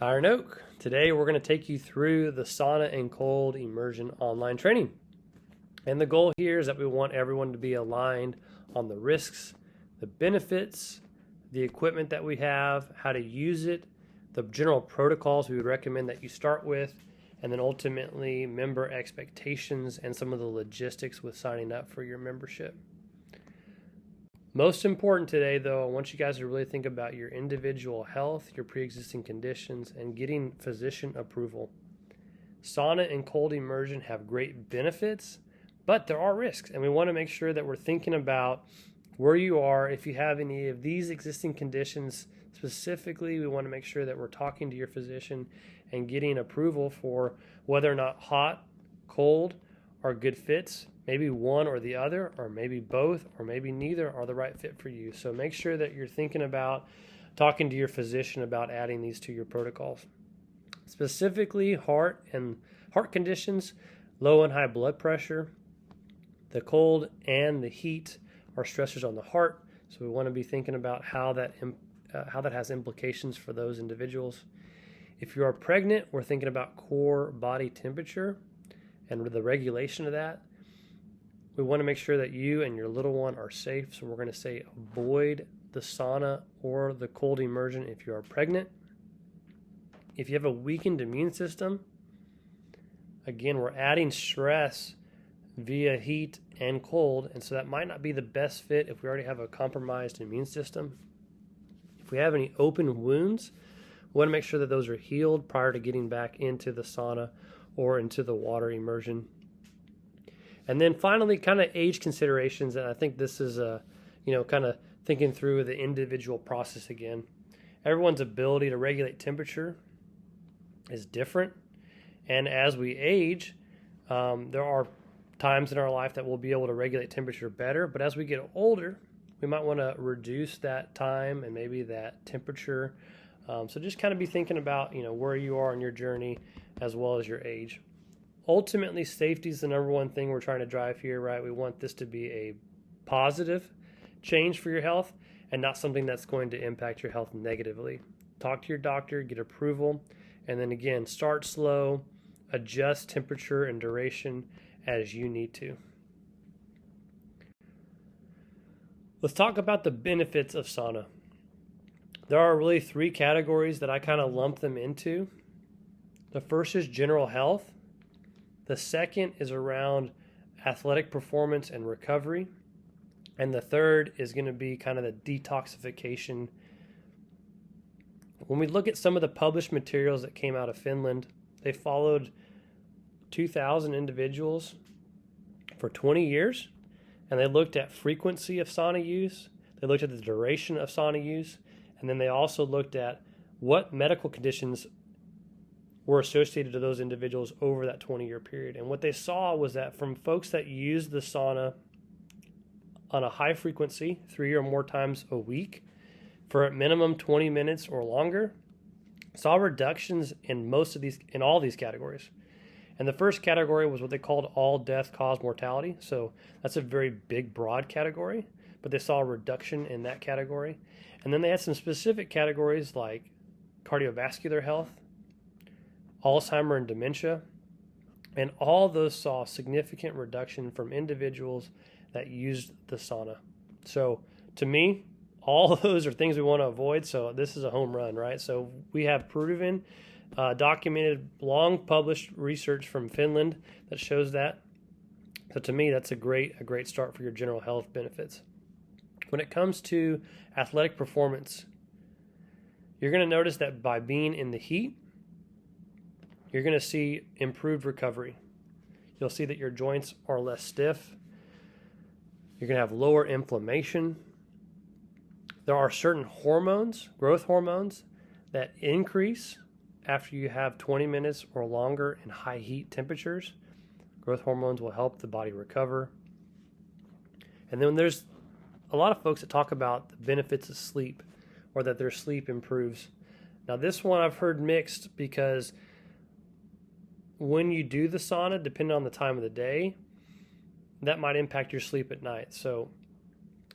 Iron Oak. Today we're going to take you through the sauna and cold immersion online training. And the goal here is that we want everyone to be aligned on the risks, the benefits, the equipment that we have, how to use it, the general protocols we would recommend that you start with, and then ultimately member expectations and some of the logistics with signing up for your membership. Most important today, though, I want you guys to really think about your individual health, your pre-existing conditions, and getting physician approval. Sauna and cold immersion have great benefits, but there are risks, and we want to make sure that we're thinking about where you are. If you have any of these existing conditions specifically, we want to make sure that we're talking to your physician and getting approval for whether or not hot, cold are good fits. Maybe one or the other, or maybe both, or maybe neither are the right fit for you. So make sure that you're thinking about talking to your physician about adding these to your protocols. Specifically, heart conditions, low and high blood pressure, the cold and the heat are stressors on the heart. So we want to be thinking about how that has implications for those individuals. If you are pregnant, we're thinking about core body temperature and the regulation of that. We want to make sure that you and your little one are safe, so we're going to say avoid the sauna or the cold immersion if you are pregnant. If you have a weakened immune system, again, we're adding stress via heat and cold, and so that might not be the best fit if we already have a compromised immune system. If we have any open wounds, we want to make sure that those are healed prior to getting back into the sauna or into the water immersion. And then finally, kind of age considerations, and I think this is kind of thinking through the individual process again. Everyone's ability to regulate temperature is different, and as we age, there are times in our life that we'll be able to regulate temperature better, but as we get older, we might want to reduce that time and maybe that temperature. So just kind of be thinking about where you are in your journey as well as your age. Ultimately, safety is the number one thing we're trying to drive here, right? We want this to be a positive change for your health and not something that's going to impact your health negatively. Talk to your doctor, get approval, and then again, start slow, adjust temperature and duration as you need to. Let's talk about the benefits of sauna. There are really three categories that I kind of lump them into. The first is general health. The second is around athletic performance and recovery. And the third is going to be kind of the detoxification. When we look at some of the published materials that came out of Finland, they followed 2,000 individuals for 20 years, and they looked at frequency of sauna use, they looked at the duration of sauna use, and then they also looked at what medical conditions were associated to those individuals over that 20-year period. And what they saw was that from folks that used the sauna on a high frequency, 3 or more times a week, for at minimum 20 minutes or longer, saw reductions in all these categories. And the first category was what they called all death cause mortality. So that's a very big, broad category, but they saw a reduction in that category. And then they had some specific categories like cardiovascular health, Alzheimer and dementia, and all those saw significant reduction from individuals that used the sauna. So to me, all those are things we want to avoid, so this is a home run, right? So we have proven, documented, long published research from Finland that shows that. So to me, that's a great start for your general health benefits. When it comes to athletic performance, you're going to notice that by being in the heat, you're going to see improved recovery. You'll see that your joints are less stiff. You're going to have lower inflammation. There are certain hormones, growth hormones, that increase after you have 20 minutes or longer in high heat temperatures. Growth hormones will help the body recover. And then there's a lot of folks that talk about the benefits of sleep, or that their sleep improves. Now this one I've heard mixed, because when you do the sauna, depending on the time of the day, that might impact your sleep at night. So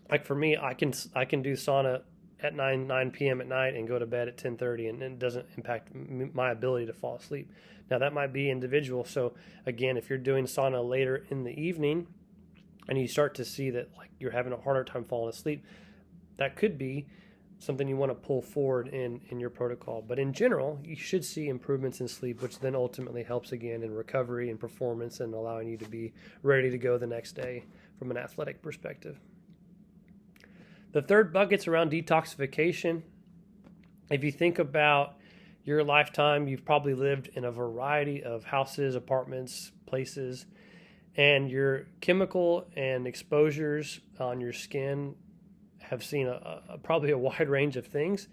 like for me, I can do sauna at 9 p.m. at night and go to bed at 10:30, and it doesn't impact my ability to fall asleep. Now, that might be individual. So again, if you're doing sauna later in the evening and you start to see that like you're having a harder time falling asleep, that could be something you want to pull forward in your protocol. But in general, you should see improvements in sleep, which then ultimately helps again in recovery and performance and allowing you to be ready to go the next day from an athletic perspective. The third bucket's around detoxification. If you think about your lifetime, you've probably lived in a variety of houses, apartments, places, and your chemical and exposures on your skin have seen probably a wide range of things.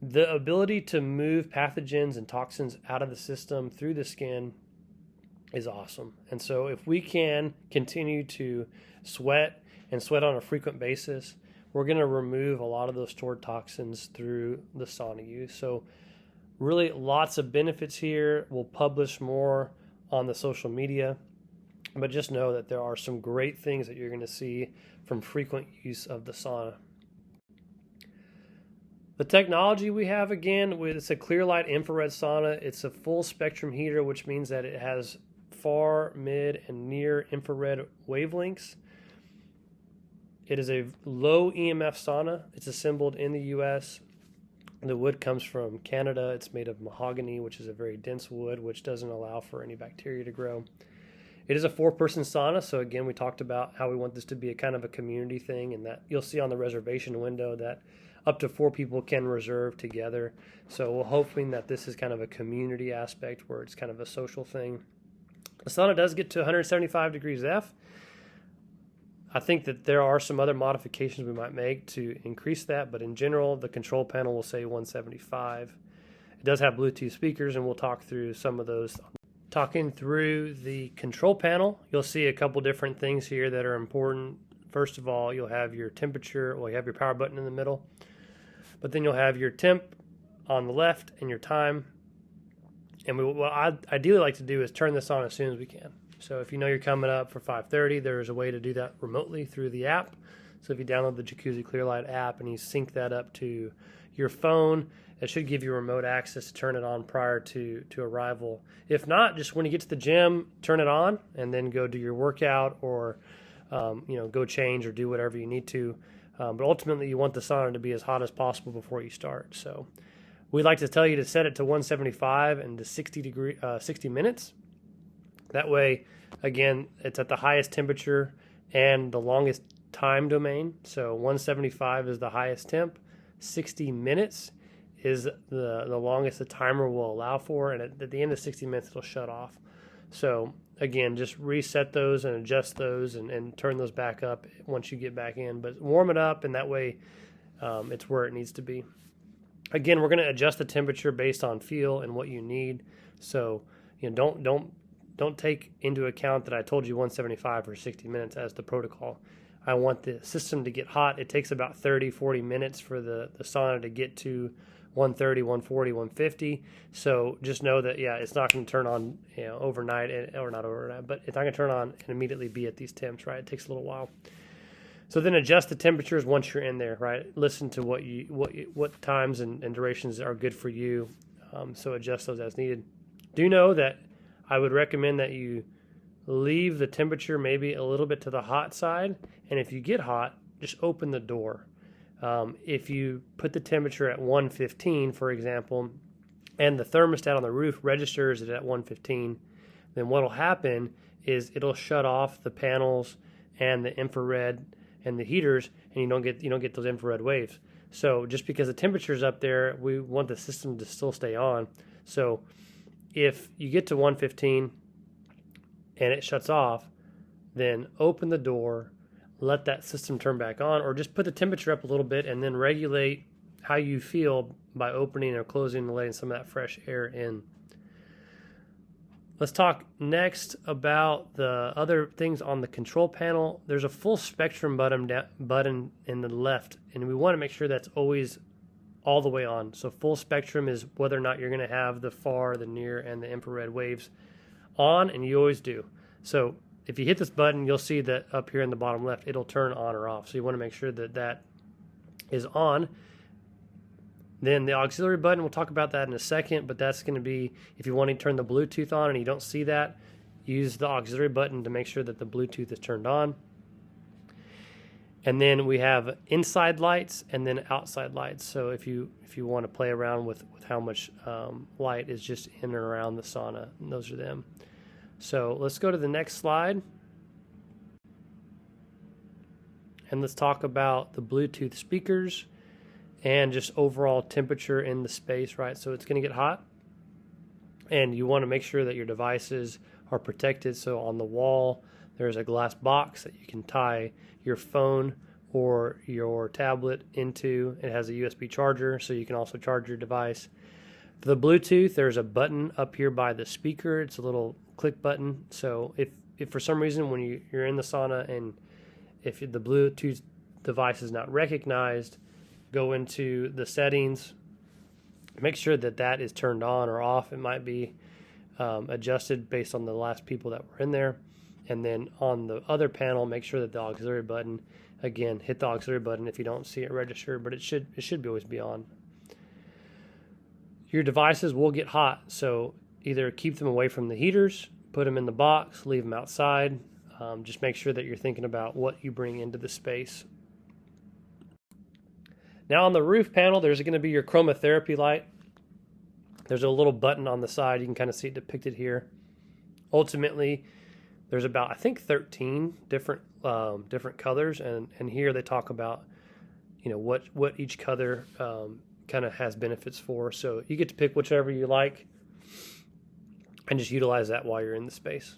The ability to move pathogens and toxins out of the system through the skin is awesome. And so if we can continue to sweat and sweat on a frequent basis, we're going to remove a lot of those stored toxins through the sauna use. So really lots of benefits here. We'll publish more on the social media, but just know that there are some great things that you're going to see from frequent use of the sauna. The technology we have, again, it's a clear light infrared sauna. It's a full spectrum heater, which means that it has far, mid, and near infrared wavelengths. It is a low EMF sauna. It's assembled in the U.S. The wood comes from Canada. It's made of mahogany, which is a very dense wood, which doesn't allow for any bacteria to grow. It is a 4-person sauna, so again, we talked about how we want this to be a kind of a community thing, and that you'll see on the reservation window that up to 4 people can reserve together. So we're hoping that this is kind of a community aspect where it's kind of a social thing. The sauna does get to 175 degrees F. I think that there are some other modifications we might make to increase that, but in general, the control panel will say 175. It does have Bluetooth speakers, and we'll talk through some of those. Talking through the control panel, you'll see a couple different things here that are important. First of all, you'll have your temperature, you have your power button in the middle, but then you'll have your temp on the left and your time. And what I'd ideally like to do is turn this on as soon as we can. So if you know you're coming up for 5:30, there's a way to do that remotely through the app. So if you download the Jacuzzi Clearlight app and you sync that up to your phone, it should give you remote access to turn it on prior to arrival. If not, just when you get to the gym, turn it on and then go do your workout or go change or do whatever you need to. But ultimately, you want the sauna to be as hot as possible before you start. So we'd like to tell you to set it to 175 and to 60 minutes. That way, again, it's at the highest temperature and the longest time domain. So 175 is the highest temp. 60 minutes is the longest the timer will allow for. And at the end of 60 minutes, it'll shut off. So again, just reset those and adjust those and turn those back up once you get back in. But warm it up, and that way it's where it needs to be. Again, we're going to adjust the temperature based on feel and what you need. So don't take into account that I told you 175 for 60 minutes as the protocol. I want the system to get hot. It takes about 30, 40 minutes for the sauna to get to 130, 140, 150. So just know that, it's not going to turn on overnight, or not overnight, but it's not going to turn on and immediately be at these temps, right? It takes a little while. So then adjust the temperatures once you're in there, right? Listen to what times and durations are good for you. So adjust those as needed. Do know that I would recommend that you leave the temperature maybe a little bit to the hot side. And if you get hot, just open the door. If you put the temperature at 115, for example, and the thermostat on the roof registers it at 115, then what will happen is it'll shut off the panels and the infrared and the heaters, and you don't get those infrared waves. So just because the temperature is up there, we want the system to still stay on. So if you get to 115 and it shuts off, then open the door, let that system turn back on, or just put the temperature up a little bit and then regulate how you feel by opening or closing and letting some of that fresh air in. Let's talk next about the other things on the control panel. There's a full spectrum button in the left, and we want to make sure that's always all the way on. So full spectrum is whether or not you're going to have the far, the near, and the infrared waves on, and you always do. So if you hit this button, you'll see that up here in the bottom left, it'll turn on or off. So you want to make sure that that is on. Then the auxiliary button, we'll talk about that in a second, but that's going to be if you want to turn the Bluetooth on and you don't see that, use the auxiliary button to make sure that the Bluetooth is turned on. And then we have inside lights and then outside lights. So if you want to play around with how much light is just in and around the sauna, those are them. So let's go to the next slide. And let's talk about the Bluetooth speakers and just overall temperature in the space, right? So it's going to get hot, and you want to make sure that your devices are protected. So on the wall, there's a glass box that you can tie your phone or your tablet into. It has a USB charger, so you can also charge your device. For the Bluetooth, there's a button up here by the speaker. It's a little click button. So if for some reason when you're in the sauna and if the Bluetooth device is not recognized, go into the settings, make sure that that is turned on or off. It might be adjusted based on the last people that were in there. And then on the other panel, make sure that the auxiliary button, again, hit the auxiliary button if you don't see it registered, but it should always be on. Your devices will get hot, so either keep them away from the heaters, put them in the box, leave them outside. Just make sure that you're thinking about what you bring into the space. Now on the roof panel, there's going to be your chromotherapy light. There's a little button on the side. You can kind of see it depicted here. Ultimately, there's about, I think, 13 different colors, and here they talk about, you know, what each color kind of has benefits for. So you get to pick whichever you like and just utilize that while you're in the space.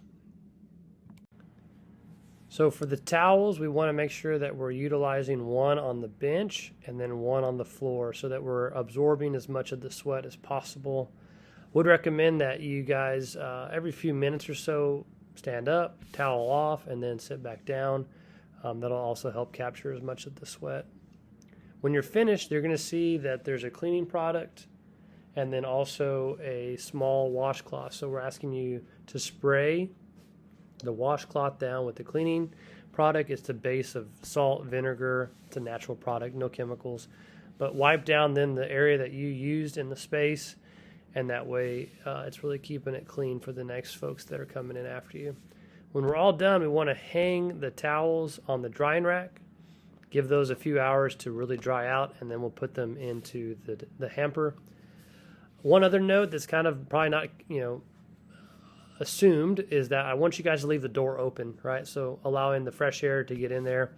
So for the towels, we want to make sure that we're utilizing one on the bench and then one on the floor so that we're absorbing as much of the sweat as possible. Would recommend that you guys every few minutes or so stand up, towel off, and then sit back down. That'll also help capture as much of the sweat. When you're finished, you're going to see that there's a cleaning product and then also a small washcloth. So we're asking you to spray the washcloth down with the cleaning product. It's the base of salt, vinegar. It's a natural product, no chemicals. But wipe down then the area that you used in the space, and that way it's really keeping it clean for the next folks that are coming in after you. When we're all done, we want to hang the towels on the drying rack, give those a few hours to really dry out, and then we'll put them into the hamper. One other note that's kind of probably not, assumed is that I want you guys to leave the door open, right? So allowing the fresh air to get in there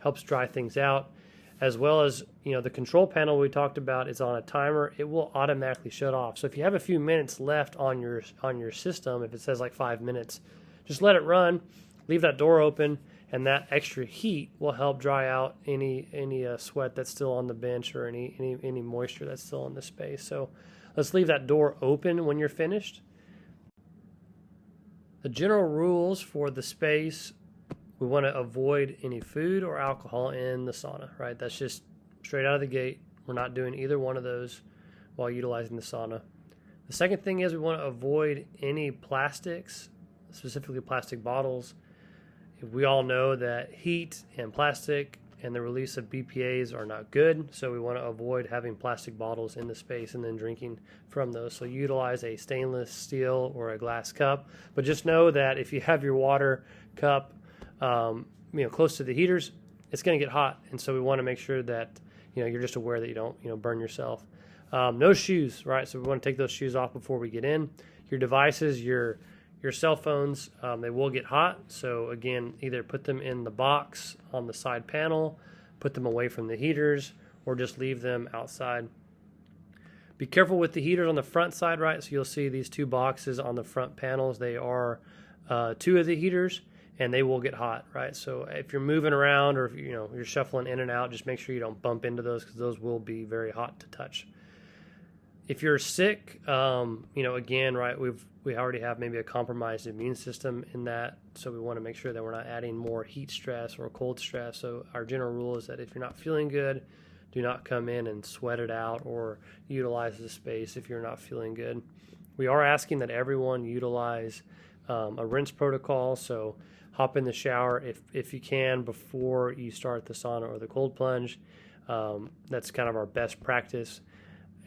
helps dry things out, as well as, the control panel we talked about is on a timer. It will automatically shut off. So if you have a few minutes left on your system, if it says like 5 minutes, just let it run, leave that door open, and that extra heat will help dry out any sweat that's still on the bench or any moisture that's still in the space. So let's leave that door open when you're finished. The general rules for the space, we want to avoid any food or alcohol in the sauna, right? That's just straight out of the gate. We're not doing either one of those while utilizing the sauna. The second thing is we want to avoid any plastics, specifically plastic bottles. We all know that heat and plastic and the release of BPAs are not good, so we want to avoid having plastic bottles in the space and then drinking from those. So utilize a stainless steel or a glass cup, but just know that if you have your water cup close to the heaters, it's going to get hot, and so we want to make sure that you're just aware that you don't burn yourself. No shoes, right? So we want to take those shoes off before we get in. Your devices, your cell phones, they will get hot. So again, either put them in the box on the side panel, put them away from the heaters, or just leave them outside. Be careful with the heaters on the front side, right? So you'll see these two boxes on the front panels. They are two of the heaters, and they will get hot, right? So if you're moving around or if you're shuffling in and out, just make sure you don't bump into those because those will be very hot to touch. If you're sick, again, right, we already have maybe a compromised immune system in that, so we want to make sure that we're not adding more heat stress or cold stress. So our general rule is that if you're not feeling good, do not come in and sweat it out or utilize the space if you're not feeling good. We are asking that everyone utilize a rinse protocol, so hop in the shower if you can before you start the sauna or the cold plunge. That's kind of our best practice.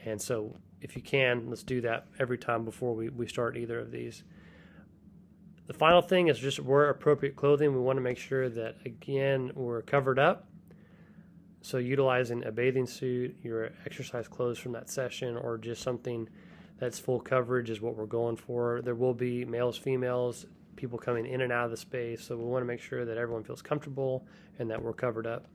And so if you can, let's do that every time before we start either of these. The final thing is just wear appropriate clothing. We want to make sure that, again, we're covered up. So utilizing a bathing suit, your exercise clothes from that session, or just something that's full coverage is what we're going for. There will be males, females, people coming in and out of the space. So we want to make sure that everyone feels comfortable and that we're covered up.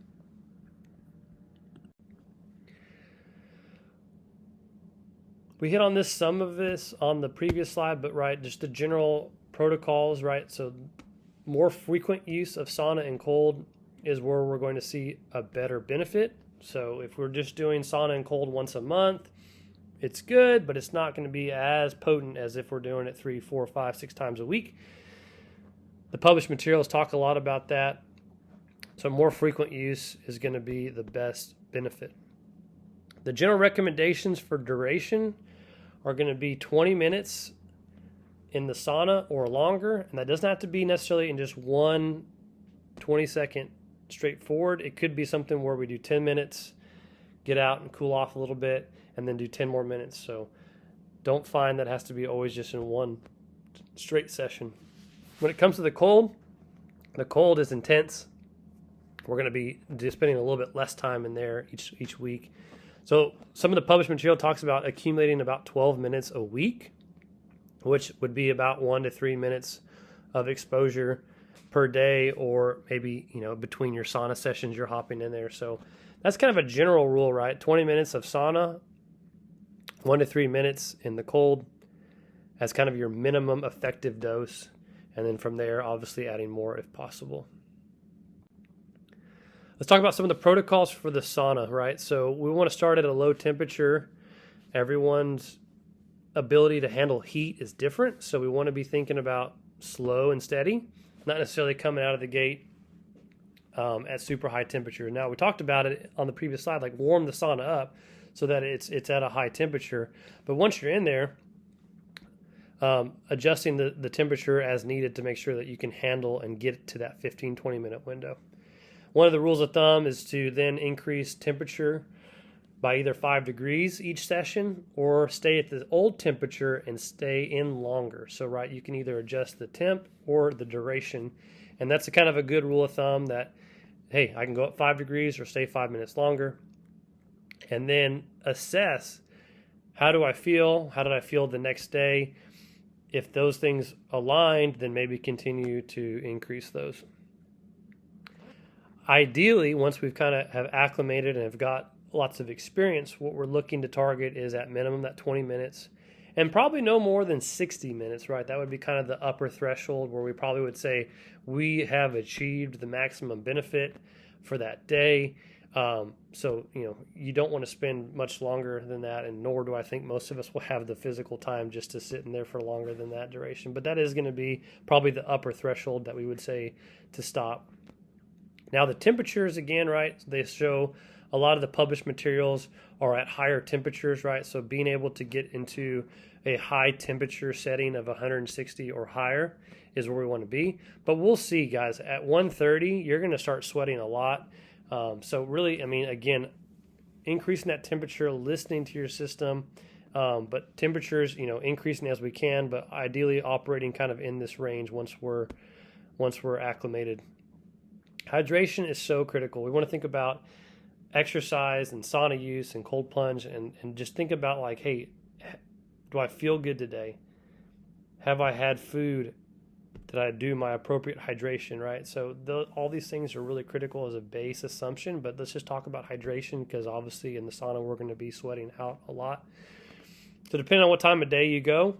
We hit on some of this on the previous slide, but right, just the general protocols, right? So more frequent use of sauna and cold is where we're going to see a better benefit. So if we're just doing sauna and cold once a month, it's good, but it's not going to be as potent as if we're doing it 3, 4, 5, 6 times a week. The published materials talk a lot about that. So more frequent use is going to be the best benefit. The general recommendations for duration are going to be 20 minutes in the sauna or longer, and that doesn't have to be necessarily in just one 20-second straightforward. It could be something where we do 10 minutes, get out and cool off a little bit, and then do 10 more minutes. So don't find that has to be always just in one straight session. When it comes to the cold is intense. We're going to be just spending a little bit less time in there each week. So some of the published material talks about accumulating about 12 minutes a week, which would be about 1 to 3 minutes of exposure per day, or maybe, between your sauna sessions, you're hopping in there. So that's kind of a general rule, right? 20 minutes of sauna, 1 to 3 minutes in the cold as kind of your minimum effective dose. And then from there, obviously adding more if possible. Let's talk about some of the protocols for the sauna, right? So we want to start at a low temperature. Everyone's ability to handle heat is different. So we want to be thinking about slow and steady, not necessarily coming out of the gate at super high temperature. Now, we talked about it on the previous slide, like warm the sauna up so that it's at a high temperature. But once you're in there, adjusting the temperature as needed to make sure that you can handle and get to that 15-20 minute window. One of the rules of thumb is to then increase temperature by either 5 degrees each session, or stay at the old temperature and stay in longer. So, right, you can either adjust the temp or the duration. And that's a kind of a good rule of thumb that, hey, I can go up 5 degrees or stay 5 minutes longer. And then assess, how do I feel? How did I feel the next day? If those things aligned, then maybe continue to increase those. Ideally, once we've kind of have acclimated and have got lots of experience, what we're looking to target is at minimum that 20 minutes and probably no more than 60 minutes, right? That would be kind of the upper threshold where we probably would say we have achieved the maximum benefit for that day. So, you don't want to spend much longer than that, and nor do I think most of us will have the physical time just to sit in there for longer than that duration. But that is going to be probably the upper threshold that we would say to stop. Now, the temperatures, again, right, they show a lot of the published materials are at higher temperatures, right? So being able to get into a high temperature setting of 160 or higher is where we want to be. But we'll see, guys, at 130, you're going to start sweating a lot. So really, again, increasing that temperature, listening to your system, but temperatures, increasing as we can, but ideally operating kind of in this range once we're acclimated. Hydration is so critical. We want to think about exercise and sauna use and cold plunge and just think about like, hey, do I feel good today? Have I had food? Did I do my appropriate hydration, right? So all these things are really critical as a base assumption, but let's just talk about hydration because obviously in the sauna we're going to be sweating out a lot. So depending on what time of day you go,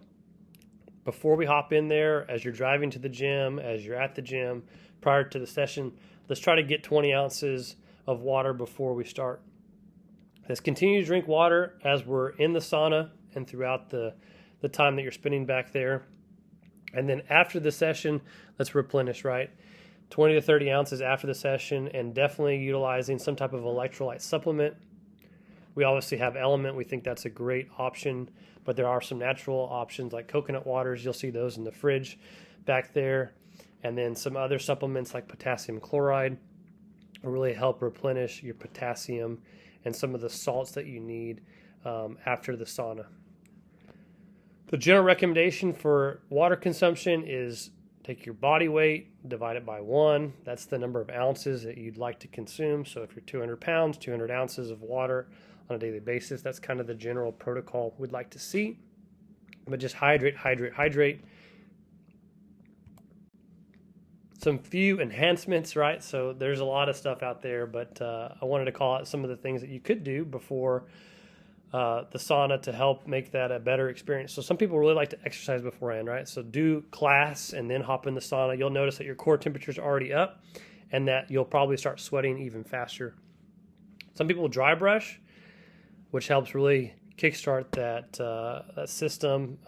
before we hop in there, as you're driving to the gym, as you're at the gym, prior to the session, let's try to get 20 ounces of water before we start. Let's continue to drink water as we're in the sauna and throughout the time that you're spending back there. And then after the session, let's replenish, right? 20 to 30 ounces after the session, and definitely utilizing some type of electrolyte supplement. We obviously have Element. We think that's a great option, but there are some natural options like coconut waters. You'll see those in the fridge back there. And then some other supplements like potassium chloride will really help replenish your potassium and some of the salts that you need after the sauna. The general recommendation for water consumption is take your body weight, divide it by 1. That's the number of ounces that you'd like to consume. So if you're 200 pounds, 200 ounces of water on a daily basis. That's kind of the general protocol we'd like to see. But just hydrate, hydrate, hydrate. Some few enhancements, right? So there's a lot of stuff out there, but I wanted to call out some of the things that you could do before the sauna to help make that a better experience. So some people really like to exercise beforehand, right? So do class and then hop in the sauna. You'll notice that your core temperature is already up and that you'll probably start sweating even faster. Some people dry brush, which helps really kickstart that system.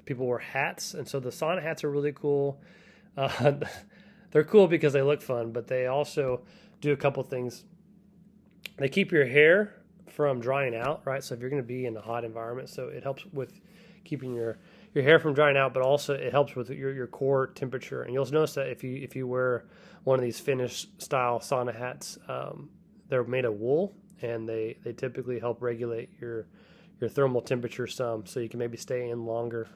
People wear hats, and so the sauna hats are really cool. They're cool because they look fun, but they also do a couple things. They keep your hair from drying out, right? So if you're going to be in a hot environment, so it helps with keeping your hair from drying out, but also it helps with your core temperature. And you'll notice that if you wear one of these Finnish style sauna hats, they're made of wool, and they typically help regulate your thermal temperature some, so you can maybe stay in longer.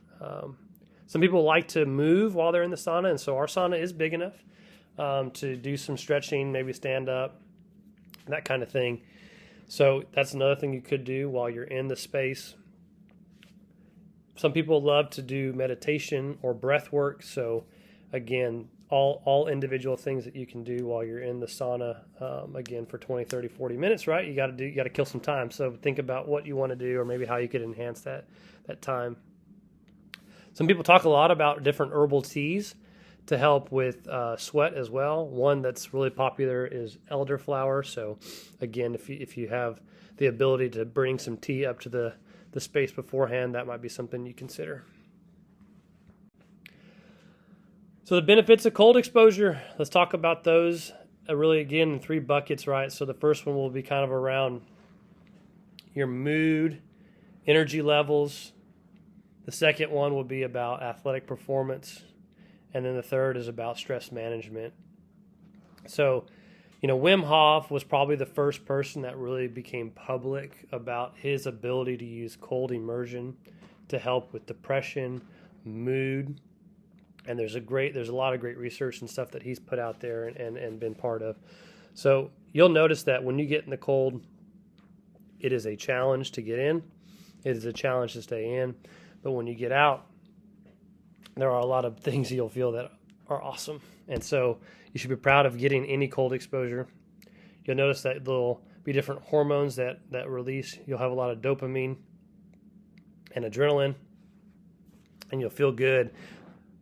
Some people like to move while they're in the sauna, and so our sauna is big enough to do some stretching, maybe stand up, that kind of thing. So that's another thing you could do while you're in the space. Some people love to do meditation or breath work. So again, all individual things that you can do while you're in the sauna, again, for 20, 30, 40 minutes, right? You got to kill some time. So think about what you want to do or maybe how you could enhance that time. Some people talk a lot about different herbal teas to help with sweat as well. One that's really popular is elderflower. So again, if you have the ability to bring some tea up to the space beforehand, that might be something you consider. So the benefits of cold exposure, let's talk about those really again in 3 buckets, right? So the first one will be kind of around your mood, energy levels. The second one will be about athletic performance. And then the third is about stress management. So, Wim Hof was probably the first person that really became public about his ability to use cold immersion to help with depression, mood. And there's a lot of great research and stuff that he's put out there and been part of. So you'll notice that when you get in the cold, it is a challenge to get in. It is a challenge to stay in. But when you get out, there are a lot of things you'll feel that are awesome. And so you should be proud of getting any cold exposure. You'll notice that there'll be different hormones that release. You'll have a lot of dopamine and adrenaline, and you'll feel good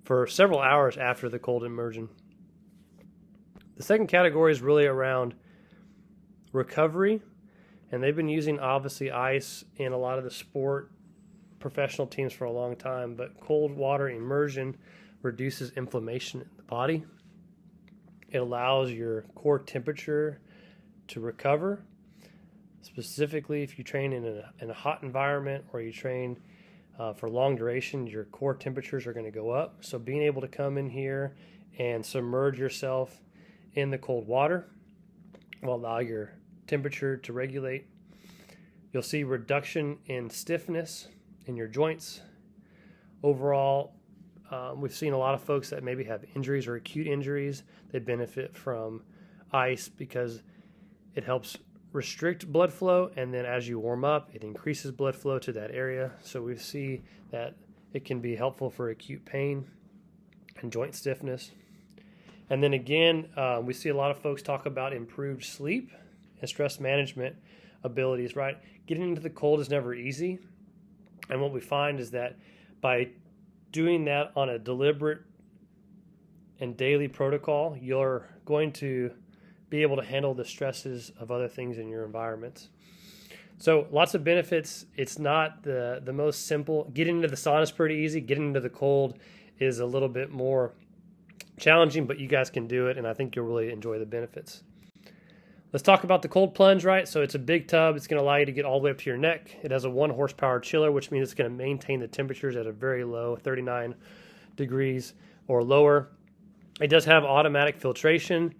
for several hours after the cold immersion. The second category is really around recovery, and they've been using obviously ice in a lot of the sport professional teams for a long time, but cold water immersion reduces inflammation in the body. It allows your core temperature to recover. Specifically, if you train in a hot environment or you train for long duration, your core temperatures are going to go up. So being able to come in here and submerge yourself in the cold water will allow your temperature to regulate. You'll see reduction in stiffness in your joints. Overall, we've seen a lot of folks that maybe have injuries or acute injuries. They benefit from ice because it helps restrict blood flow, and then as you warm up, it increases blood flow to that area. So we see that it can be helpful for acute pain and joint stiffness. And then again, we see a lot of folks talk about improved sleep and stress management abilities, right? Getting into the cold is never easy. And what we find is that by doing that on a deliberate and daily protocol, you're going to be able to handle the stresses of other things in your environment. So lots of benefits. It's not the most simple. Getting into the sauna is pretty easy. Getting into the cold is a little bit more challenging, but you guys can do it, and I think you'll really enjoy the benefits. Let's talk about the cold plunge, right? So it's a big tub. It's going to allow you to get all the way up to your neck. It has a 1 horsepower chiller, which means it's going to maintain the temperatures at a very low, 39 degrees or lower. It does have automatic filtration.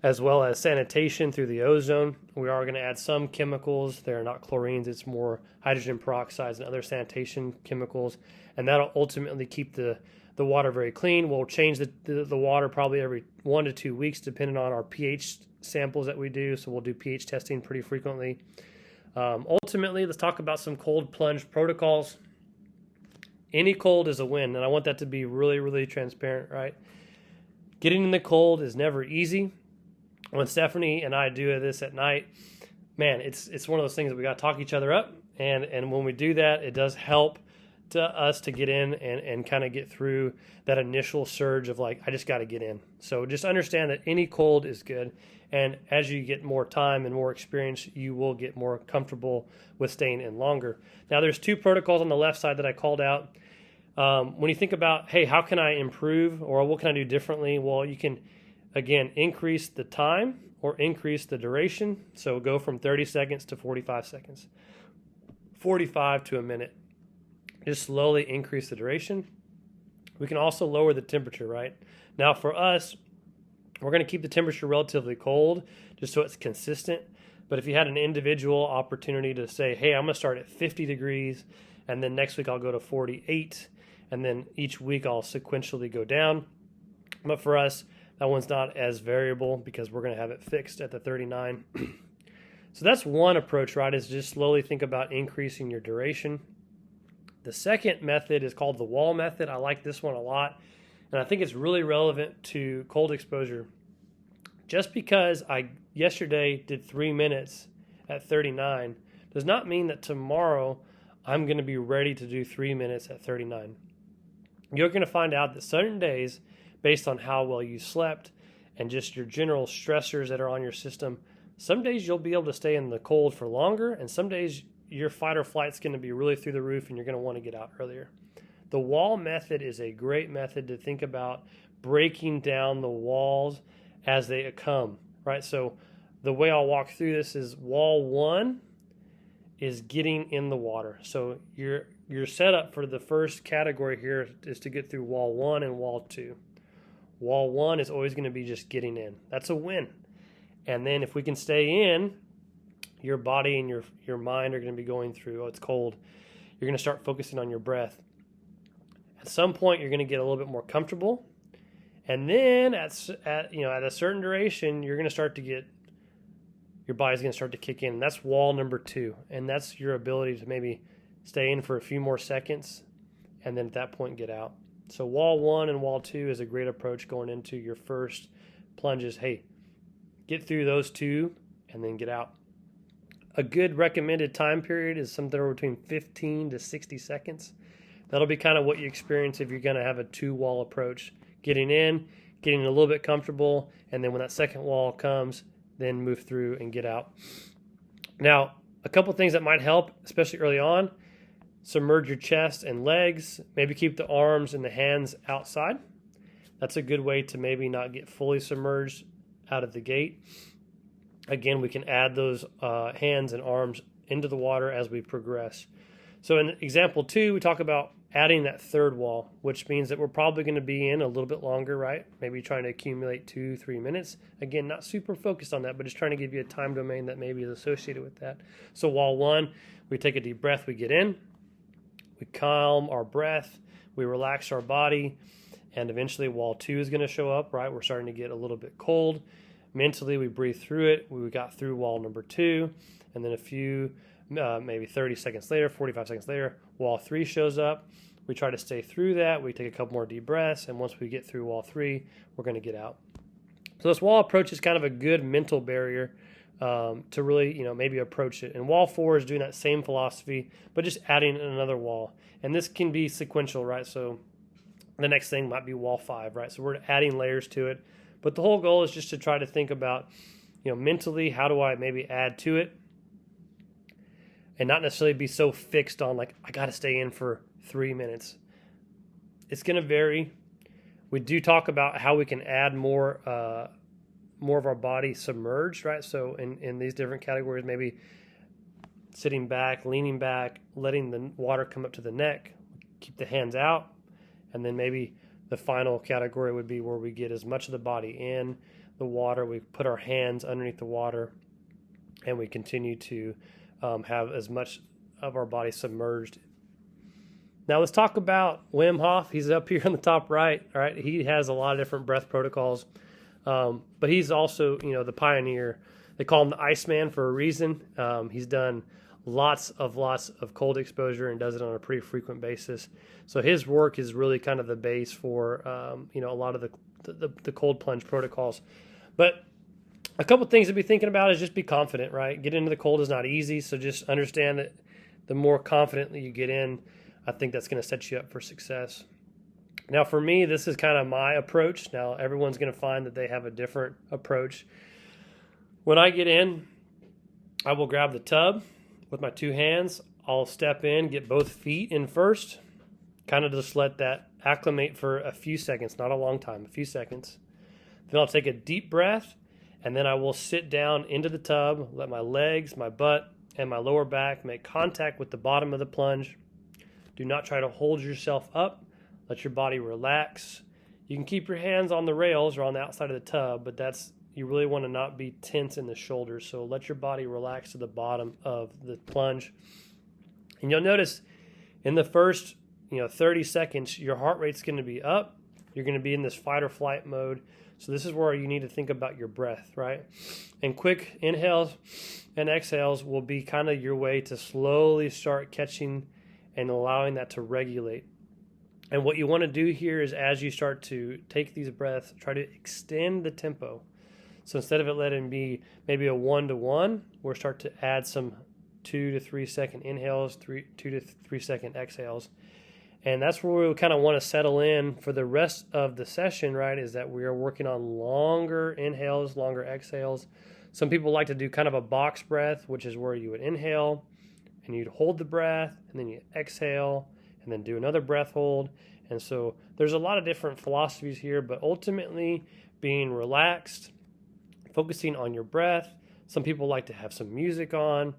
as well as sanitation through the ozone. We are going to add some chemicals. They're not chlorines, it's more hydrogen peroxides and other sanitation chemicals, and that'll ultimately keep the water very clean. We'll change the water probably every 1 to 2 weeks depending on our pH samples that we do, so we'll do pH testing pretty frequently. Ultimately, let's talk about some cold plunge protocols. Any cold is a win, and I want that to be really, really transparent, right? Getting in the cold is never easy. When Stephanie and I do this at night, man, it's one of those things that we got to talk each other up. And when we do that, it does help to us to get in and kind of get through that initial surge of like, I just got to get in. So just understand that any cold is good. And as you get more time and more experience, you will get more comfortable with staying in longer. Now, there's 2 protocols on the left side that I called out. When you think about, hey, how can I improve or what can I do differently? Well, you can, again, increase the time or increase the duration. So go from 30 seconds to 45 seconds, 45 to a minute. Just slowly increase the duration. We can also lower the temperature, right? Now for us, we're going to keep the temperature relatively cold just so it's consistent. But if you had an individual opportunity to say, hey, I'm going to start at 50 degrees and then next week I'll go to 48 and then each week I'll sequentially go down. But for us, that one's not as variable because we're going to have it fixed at the 39. So that's one approach, right, is just slowly think about increasing your duration. The second method is called the wall method. I like this one a lot, and I think it's really relevant to cold exposure. Just because I yesterday did 3 minutes at 39 does not mean that tomorrow I'm going to be ready to do 3 minutes at 39. You're going to find out that certain days, based on how well you slept and just your general stressors that are on your system, some days you'll be able to stay in the cold for longer, and some days your fight or flight's going to be really through the roof and you're going to want to get out earlier. The wall method is a great method to think about breaking down the walls as they come, right? So the way I'll walk through this is wall 1 is getting in the water. So your setup for the first category here is to get through wall 1 and wall 2. Wall 1 is always going to be just getting in. That's a win. And then if we can stay in, your body and your mind are going to be going through, oh, it's cold. You're going to start focusing on your breath. At some point, you're going to get a little bit more comfortable. And then at a certain duration, you're going to start to get, your body's going to start to kick in. And that's wall number 2. And that's your ability to maybe stay in for a few more seconds and then at that point get out. So wall 1 and wall 2 is a great approach going into your first plunges. Hey, get through those 2 and then get out. A good recommended time period is something between 15 to 60 seconds. That'll be kind of what you experience if you're going to have a 2-wall approach. Getting in, getting a little bit comfortable, and then when that second wall comes, then move through and get out. Now, a couple things that might help, especially early on, submerge your chest and legs. Maybe keep the arms and the hands outside. That's a good way to maybe not get fully submerged out of the gate. Again, we can add those hands and arms into the water as we progress. So in example 2, we talk about adding that third wall, which means that we're probably going to be in a little bit longer, right? Maybe trying to accumulate 2-3 minutes. Again, not super focused on that, but just trying to give you a time domain that maybe is associated with that. So wall 1, we take a deep breath, we get in, we calm our breath, we relax our body, and eventually wall 2 is going to show up, right? We're starting to get a little bit cold. Mentally, we breathe through it. We got through wall number 2, and then a few, maybe 30 seconds later, 45 seconds later, wall 3 shows up. We try to stay through that. We take a couple more deep breaths, and once we get through wall 3, we're going to get out. So this wall approach is kind of a good mental barrier to really, maybe approach it. And wall 4 is doing that same philosophy, but just adding another wall. And this can be sequential, right? So the next thing might be wall 5, right? So we're adding layers to it. But the whole goal is just to try to think about, mentally, how do I maybe add to it and not necessarily be so fixed on like, I got to stay in for 3 minutes. It's going to vary. We do talk about how we can add more of our body submerged, right? So in these different categories, maybe sitting back, leaning back, letting the water come up to the neck, keep the hands out, and then maybe the final category would be where we get as much of the body in, the water. We put our hands underneath the water, and we continue to have as much of our body submerged. Now let's talk about Wim Hof. He's up here on the top right. All right, he has a lot of different breath protocols, but he's also, the pioneer. They call him the Iceman for a reason. He's done lots of cold exposure and does it on a pretty frequent basis. So his work is really kind of the base for a lot of the cold plunge protocols. But a couple things to be thinking about is just be confident, right? Getting into the cold is not easy, so just understand that the more confidently you get in, I think that's going to set you up for success. Now, for me, this is kind of my approach. Now, everyone's going to find that they have a different approach. When I get in, I will grab the tub with my two hands. I'll step in, get both feet in first, kind of just let that acclimate for a few seconds, not a long time, a few seconds. Then I'll take a deep breath, and then I will sit down into the tub, let my legs, my butt, and my lower back make contact with the bottom of the plunge. Do not try to hold yourself up. Let your body relax. You can keep your hands on the rails or on the outside of the tub, but you really want to not be tense in the shoulders. So let your body relax to the bottom of the plunge. And you'll notice in the first 30 seconds, your heart rate's going to be up. You're going to be in this fight or flight mode. So this is where you need to think about your breath, right? And quick inhales and exhales will be kind of your way to slowly start catching and allowing that to regulate. And what you want to do here is, as you start to take these breaths, try to extend the tempo. So instead of it letting be maybe a 1-to-1, we'll start to add some 2 to 3 second inhales, 2 to 3 second exhales. And that's where we kind of want to settle in for the rest of the session, right? Is that we are working on longer inhales, longer exhales. Some people like to do kind of a box breath, which is where you would inhale and you'd hold the breath, and then you exhale, and then do another breath hold. And so there's a lot of different philosophies here, but ultimately being relaxed, focusing on your breath. Some people like to have some music on.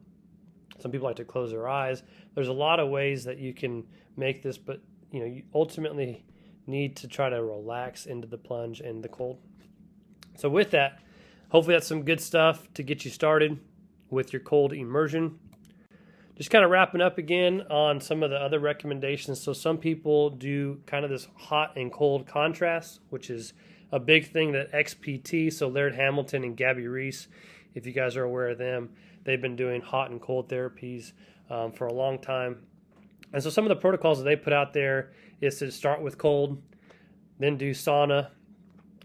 Some people like to close their eyes. There's a lot of ways that you can make this, but you ultimately need to try to relax into the plunge and the cold. So with that, hopefully that's some good stuff to get you started with your cold immersion. Just kind of wrapping up again on some of the other recommendations. So some people do kind of this hot and cold contrast, which is a big thing that XPT, so Laird Hamilton and Gabby Reese, if you guys are aware of them, they've been doing hot and cold therapies for a long time. And so some of the protocols that they put out there is to start with cold, then do sauna,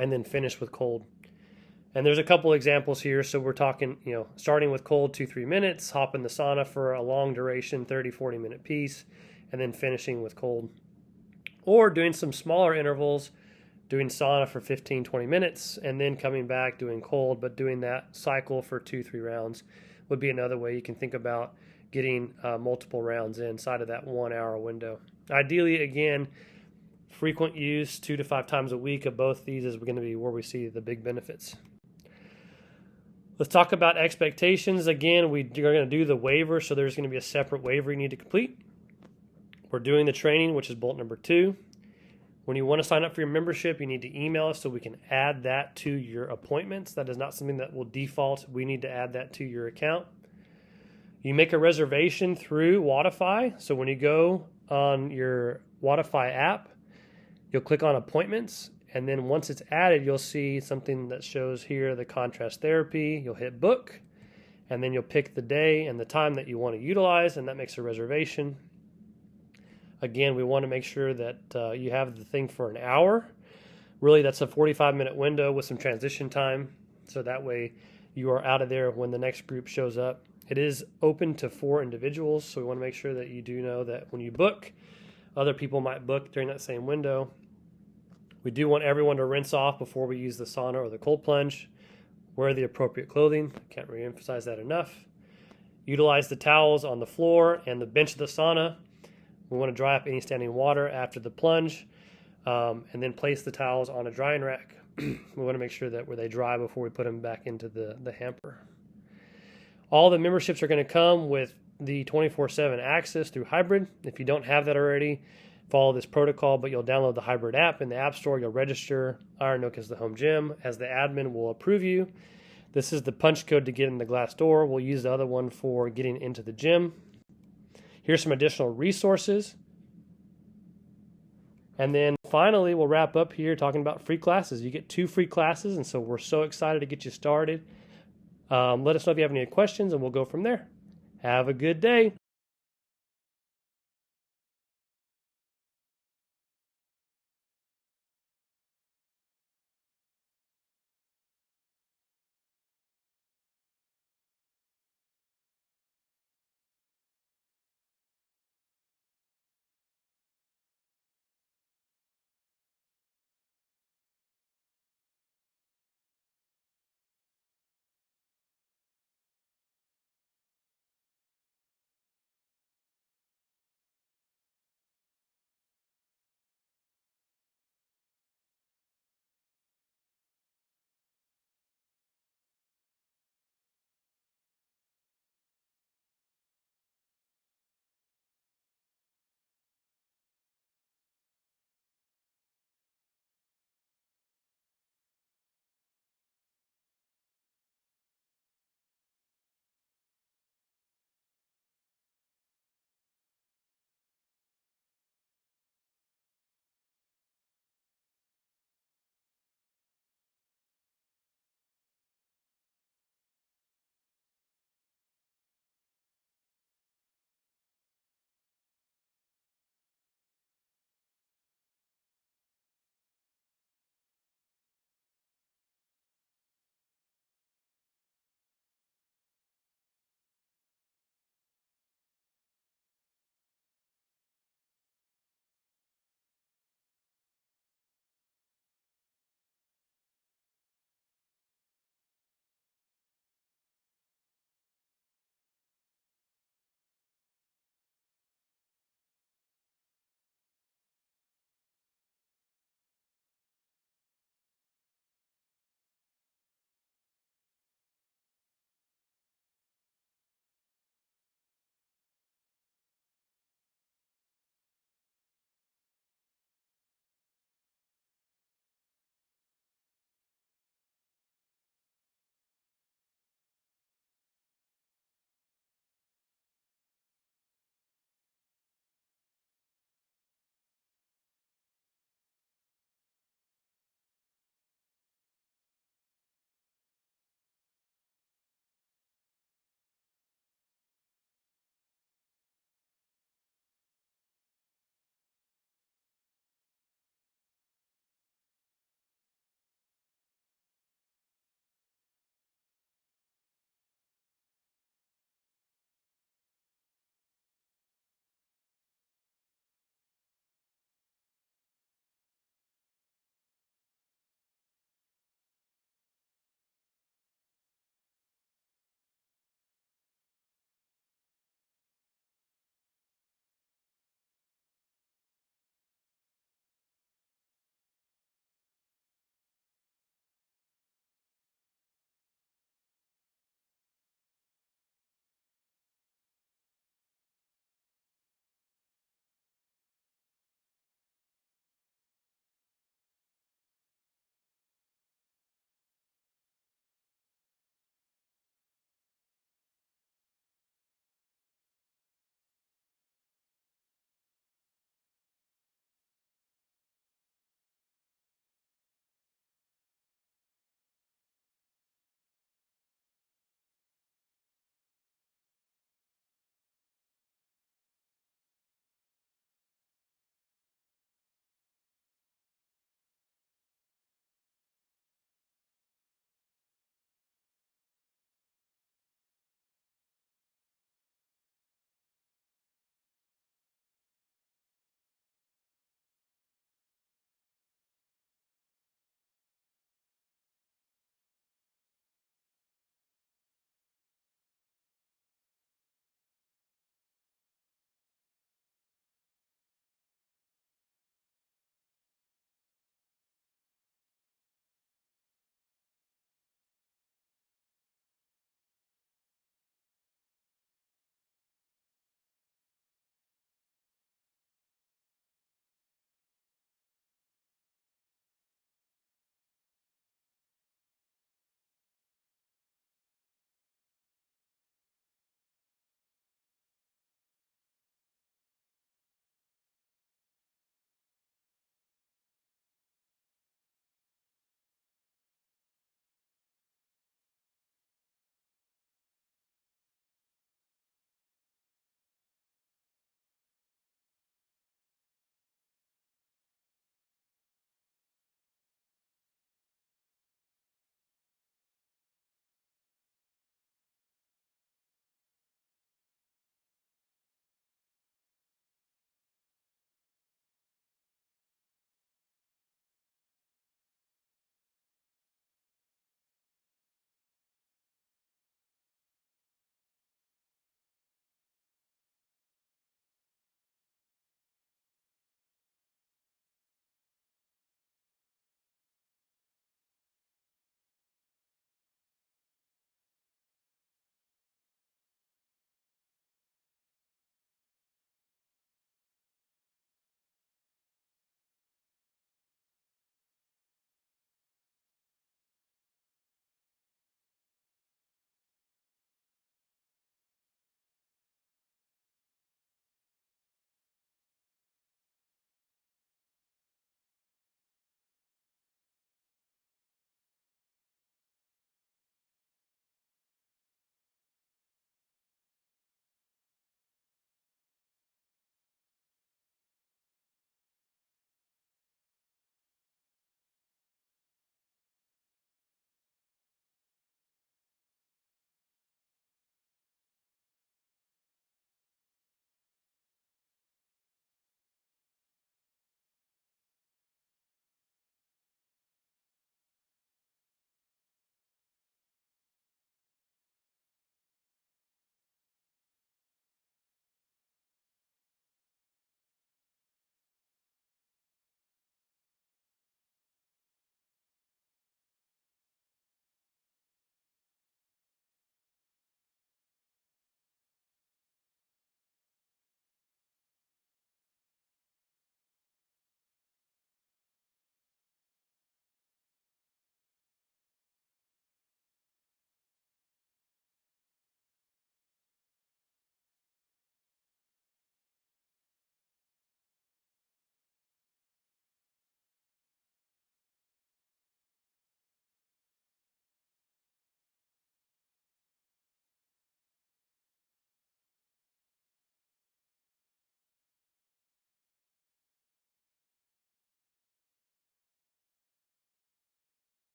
and then finish with cold. And there's a couple examples here. So we're talking, starting with cold 2-3 minutes, hop in the sauna for a long duration, 30-40 minute piece, and then finishing with cold. Or doing some smaller intervals, doing sauna for 15-20 minutes, and then coming back doing cold, but doing that cycle for 2-3 rounds would be another way you can think about getting multiple rounds inside of that 1 hour window. Ideally, again, frequent use 2 to 5 times a week of both these is going to be where we see the big benefits. Let's talk about expectations. Again, we are going to do the waiver, so there's going to be a separate waiver you need to complete. We're doing the training, which is bullet number 2. When you want to sign up for your membership, you need to email us so we can add that to your appointments. That is not something that will default. We need to add that to your account. You make a reservation through Wodify. So when you go on your Wodify app, you'll click on appointments. And then once it's added, you'll see something that shows here the contrast therapy. You'll hit book, and then you'll pick the day and the time that you want to utilize, and that makes a reservation. Again, we want to make sure that you have the thing for an hour. Really, that's a 45-minute window with some transition time, so that way you are out of there when the next group shows up. It is open to 4 individuals, so we want to make sure that you do know that when you book, other people might book during that same window. We do want everyone to rinse off before we use the sauna or the cold plunge. Wear the appropriate clothing. Can't re-emphasize that enough. Utilize the towels on the floor and the bench of the sauna. We want to dry up any standing water after the plunge, and then place the towels on a drying rack. We want to make sure that they dry before we put them back into the hamper. All the memberships are going to come with the 24/7 access through hybrid. If you don't have that already, follow this protocol, but you'll download the hybrid app in the App Store. You'll register Iron Oak as the home gym, as the admin will approve you. This is the punch code to get in the glass door. We'll use the other one for getting into the gym. Here's some additional resources. And then finally, we'll wrap up here talking about free classes. You get 2 free classes, and so we're so excited to get you started. Let us know if you have any questions, and we'll go from there. Have a good day.